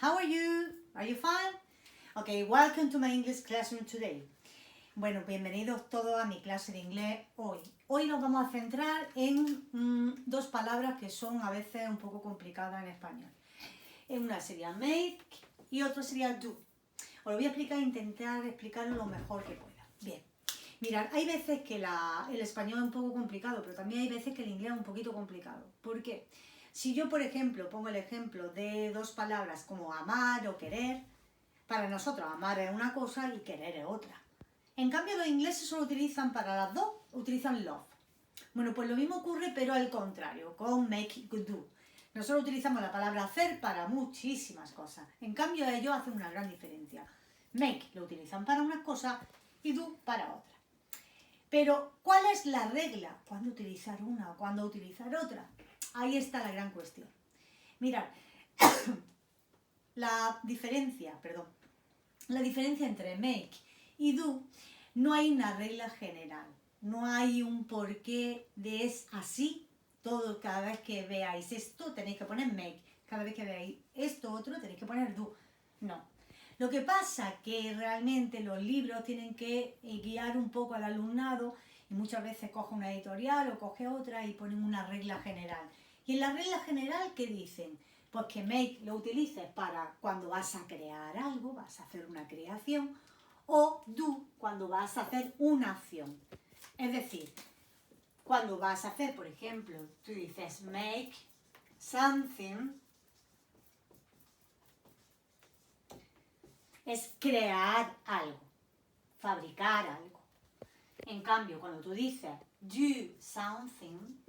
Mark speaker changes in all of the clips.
Speaker 1: How are you? Are you fine? Okay, welcome to my English classroom today. Bueno, bienvenidos todos a mi clase de inglés hoy. Hoy nos vamos a centrar en dos palabras que son a veces un poco complicadas en español. Una sería make y otra sería do. Os lo voy a explicar e intentar explicarlo lo mejor que pueda. Bien, mirad, hay veces que el español es un poco complicado, pero también hay veces que el inglés es un poquito complicado. ¿Por qué? Si yo, por ejemplo, pongo el ejemplo de dos palabras como amar o querer, para nosotros amar es una cosa y querer es otra. En cambio, los ingleses solo utilizan para las dos, utilizan love. Bueno, pues lo mismo ocurre, pero al contrario, con make y do. Nosotros utilizamos la palabra hacer para muchísimas cosas. En cambio, ellos hacen una gran diferencia. Make lo utilizan para unas cosas y do para otras. Pero, ¿cuál es la regla? ¿Cuándo utilizar una o cuándo utilizar otra? Ahí está la gran cuestión. Mirad, la diferencia entre make y do, no hay una regla general. No hay un porqué de es así. Todo, cada vez que veáis esto tenéis que poner make. Cada vez que veáis esto otro tenéis que poner do. No. Lo que pasa es que realmente los libros tienen que guiar un poco al alumnado y muchas veces coge una editorial o coge otra y ponen una regla general. Y en la regla general, ¿qué dicen? Pues que make lo utilices para cuando vas a crear algo, vas a hacer una creación, o do cuando vas a hacer una acción. Es decir, cuando vas a hacer, por ejemplo, tú dices make something, es crear algo, fabricar algo. En cambio, cuando tú dices do something,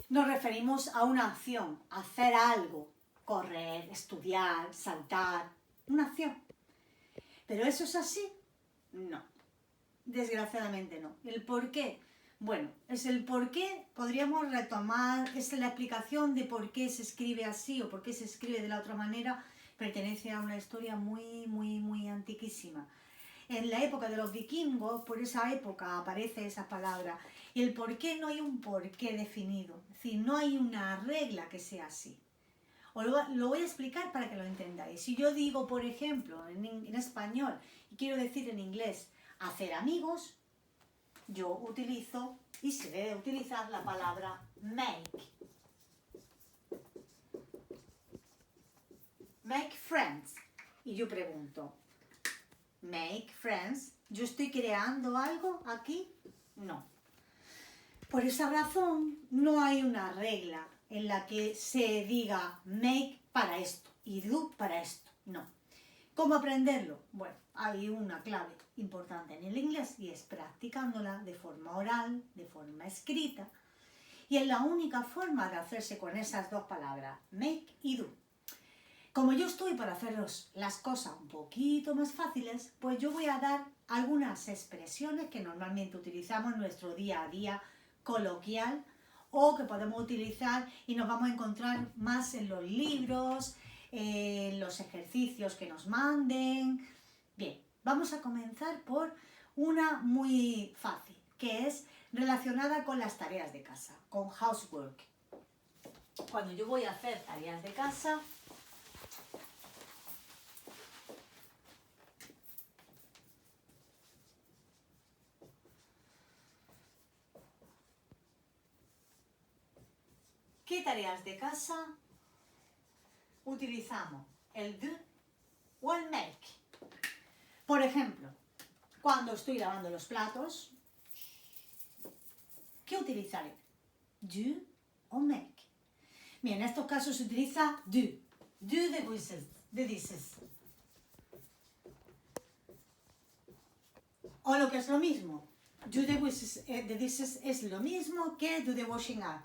Speaker 1: nos referimos a una acción, hacer algo, correr, estudiar, saltar, una acción. ¿Pero eso es así? No, desgraciadamente no. ¿El por qué? Bueno, es el por qué, podríamos retomar, es la explicación de por qué se escribe así o por qué se escribe de la otra manera, pertenece a una historia muy antiquísima. En la época de los vikingos, por esa época aparece esa palabra. Y el por qué no hay un por qué definido. Es decir, no hay una regla que sea así. Os lo voy a explicar para que lo entendáis. Si yo digo, por ejemplo, en español, y quiero decir en inglés, hacer amigos, yo utilizo, y se debe utilizar la palabra make. Make friends. Y yo pregunto, make friends, ¿yo estoy creando algo aquí? No. Por esa razón no hay una regla en la que se diga make para esto y do para esto. No. ¿Cómo aprenderlo? Bueno, hay una clave importante en el inglés y es practicándola de forma oral, de forma escrita. Y es la única forma de hacerse con esas dos palabras, make y do. Como yo estoy para haceros las cosas un poquito más fáciles, pues yo voy a dar algunas expresiones que normalmente utilizamos en nuestro día a día coloquial o que podemos utilizar y nos vamos a encontrar más en los libros, en los ejercicios que nos manden. Bien, vamos a comenzar por una muy fácil, que es relacionada con las tareas de casa, con housework. Cuando yo voy a hacer tareas de casa, ¿qué tareas de casa utilizamos? ¿El do o el make? Por ejemplo, cuando estoy lavando los platos, ¿qué utilizaré? ¿Do o make? Bien, en estos casos se utiliza do. Do the dishes. O lo que es lo mismo, do the dishes es lo mismo que do the washing up.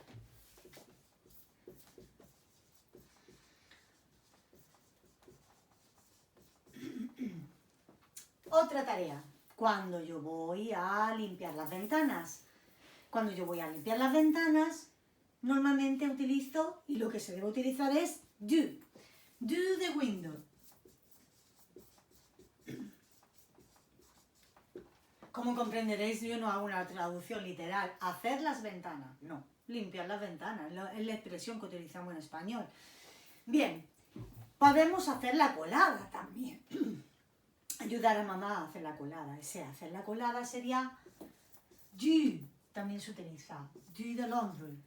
Speaker 1: Otra tarea, cuando yo voy a limpiar las ventanas. Cuando yo voy a limpiar las ventanas, normalmente utilizo, y lo que se debe utilizar es do. Do the window. Como comprenderéis, yo no hago una traducción literal. Hacer las ventanas, no. Limpiar las ventanas, es la expresión que utilizamos en español. Bien, podemos hacer la colada también. Ayudar a mamá a hacer la colada. Ese hacer la colada sería do, también se utiliza. Do the laundry.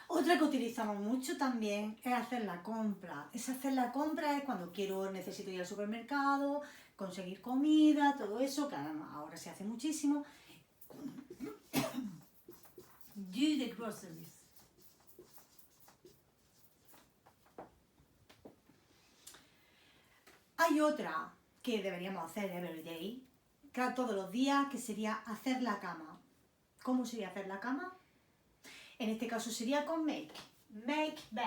Speaker 1: Otra que utilizamos mucho también es hacer la compra. Hacer la compra es cuando necesito ir al supermercado, conseguir comida, todo eso, que ahora se hace muchísimo. Do the groceries. Hay otra que deberíamos hacer every day, todos los días, que sería hacer la cama. ¿Cómo sería hacer la cama? En este caso sería con make. Make bed.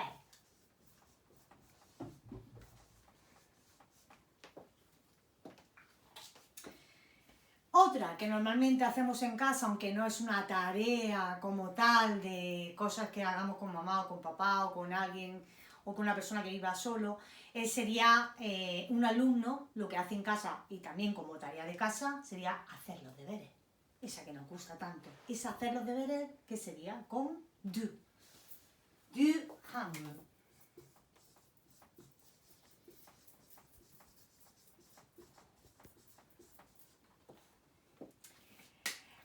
Speaker 1: Otra que normalmente hacemos en casa, aunque no es una tarea como tal de cosas que hagamos con mamá o con papá o con alguien o con una persona que viva solo, sería un alumno, lo que hace en casa y también como tarea de casa, sería hacer los deberes. Esa que nos gusta tanto. Es hacer los deberes, que sería con do. Do homework.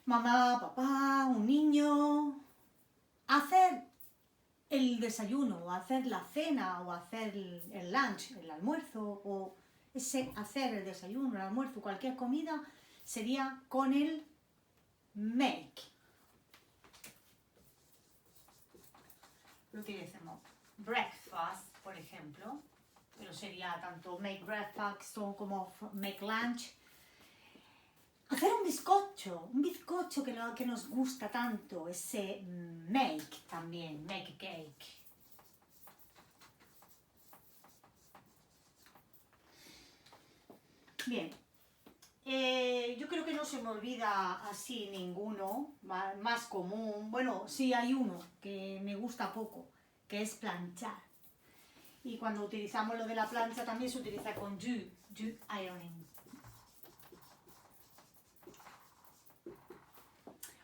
Speaker 1: Mamá, papá, un niño. Hacer el desayuno, o hacer la cena, o hacer el lunch, el almuerzo, o hacer el desayuno, el almuerzo, cualquier comida, sería con el make. Lo utilizamos. Breakfast, por ejemplo, pero sería tanto make breakfast como make lunch. Hacer un bizcocho que nos gusta tanto, ese make también, make cake. Bien, yo creo que no se me olvida así ninguno, más común. Bueno, sí hay uno que me gusta poco, que es planchar. Y cuando utilizamos lo de la plancha también se utiliza con do ironing.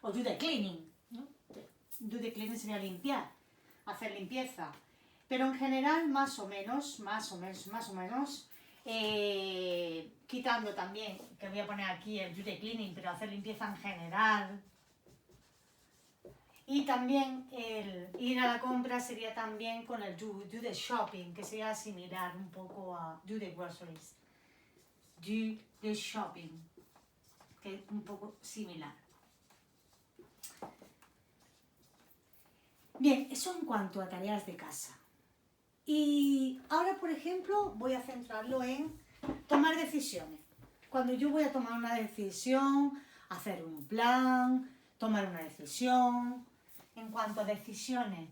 Speaker 1: O do the cleaning, ¿no? Do the cleaning sería limpiar, hacer limpieza. Pero en general, más o menos, quitando también, que voy a poner aquí el do the cleaning, pero hacer limpieza en general. Y también el ir a la compra sería también con el do the shopping, que sería similar un poco a do the groceries. Do the shopping, que es un poco similar. Bien, eso en cuanto a tareas de casa. Y ahora, por ejemplo, voy a centrarlo en tomar decisiones. Cuando yo voy a tomar una decisión, hacer un plan, tomar una decisión. En cuanto a decisiones,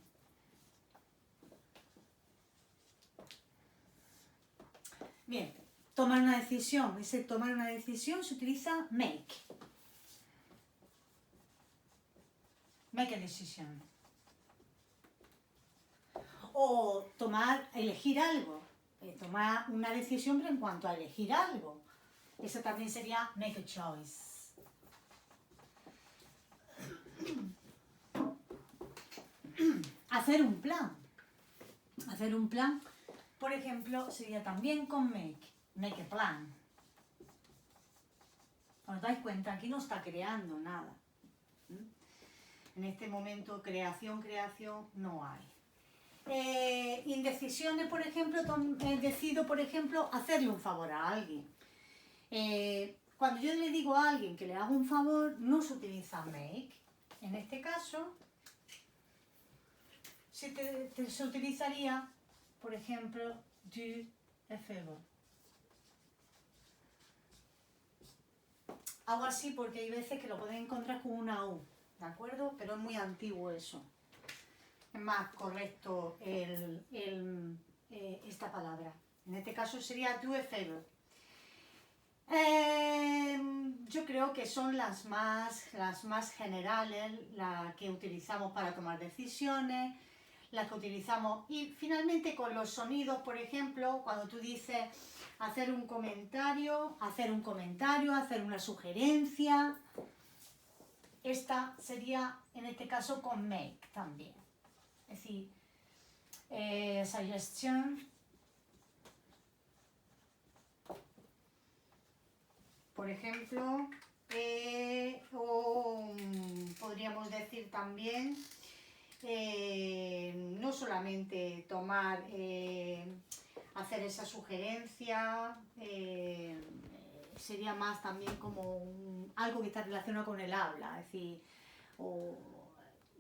Speaker 1: bien, tomar una decisión. Ese tomar una decisión se utiliza make. Make a decision. O elegir algo. Tomar una decisión, pero en cuanto a elegir algo. Eso también sería make a choice. Hacer un plan. Hacer un plan, por ejemplo, sería también con make a plan. ¿Os dais cuenta? Aquí no está creando nada. En este momento, creación, no hay. Indecisiones, por ejemplo, decido, por ejemplo, hacerle un favor a alguien. Cuando yo le digo a alguien que le hago un favor, no se utiliza make. En este caso, se utilizaría, por ejemplo, do a favor. Hago así porque hay veces que lo pueden encontrar con una U, ¿de acuerdo? Pero es muy antiguo eso. Es más correcto esta palabra. En este caso sería do a favor. Yo creo que son las más generales, las que utilizamos para tomar decisiones, las que utilizamos. Y finalmente con los sonidos, por ejemplo, cuando tú dices hacer un comentario, hacer una sugerencia. Esta sería, en este caso, con make también. Es decir, suggestion. Por ejemplo, o podríamos decir también, no solamente tomar, hacer esa sugerencia, sería más también como algo que está relacionado con el habla, es decir,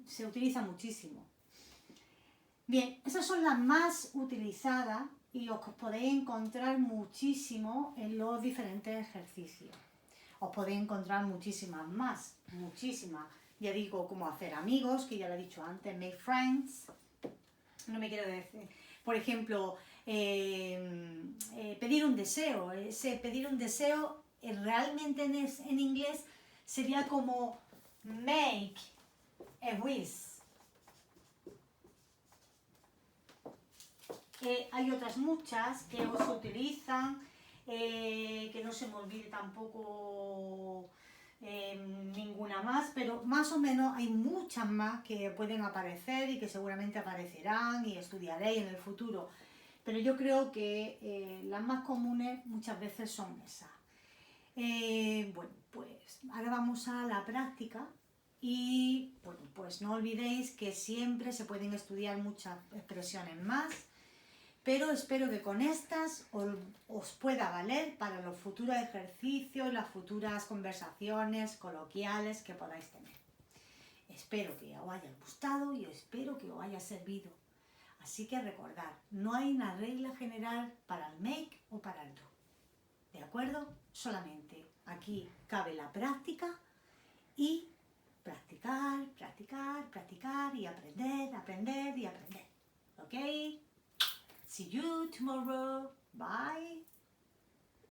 Speaker 1: se utiliza muchísimo. Bien, esas son las más utilizadas y os podéis encontrar muchísimo en los diferentes ejercicios. Os podéis encontrar muchísimas más, muchísimas. Ya digo, como hacer amigos, que ya lo he dicho antes, make friends. No me quiero decir. Por ejemplo, pedir un deseo. Ese pedir un deseo realmente en inglés sería como make a wish. Hay otras muchas que os utilizan, que no se me olvide tampoco ninguna más, pero más o menos hay muchas más que pueden aparecer y que seguramente aparecerán y estudiaréis en el futuro. Pero yo creo que las más comunes muchas veces son esas. Bueno, pues ahora vamos a la práctica y bueno, pues no olvidéis que siempre se pueden estudiar muchas expresiones más. Pero espero que con estas os pueda valer para los futuros ejercicios, las futuras conversaciones coloquiales que podáis tener. Espero que os haya gustado y espero que os haya servido. Así que recordad, no hay una regla general para el make o para el do. ¿De acuerdo? Solamente aquí cabe la práctica y practicar, practicar, practicar y aprender, aprender y aprender. ¿Ok? See you tomorrow. Bye.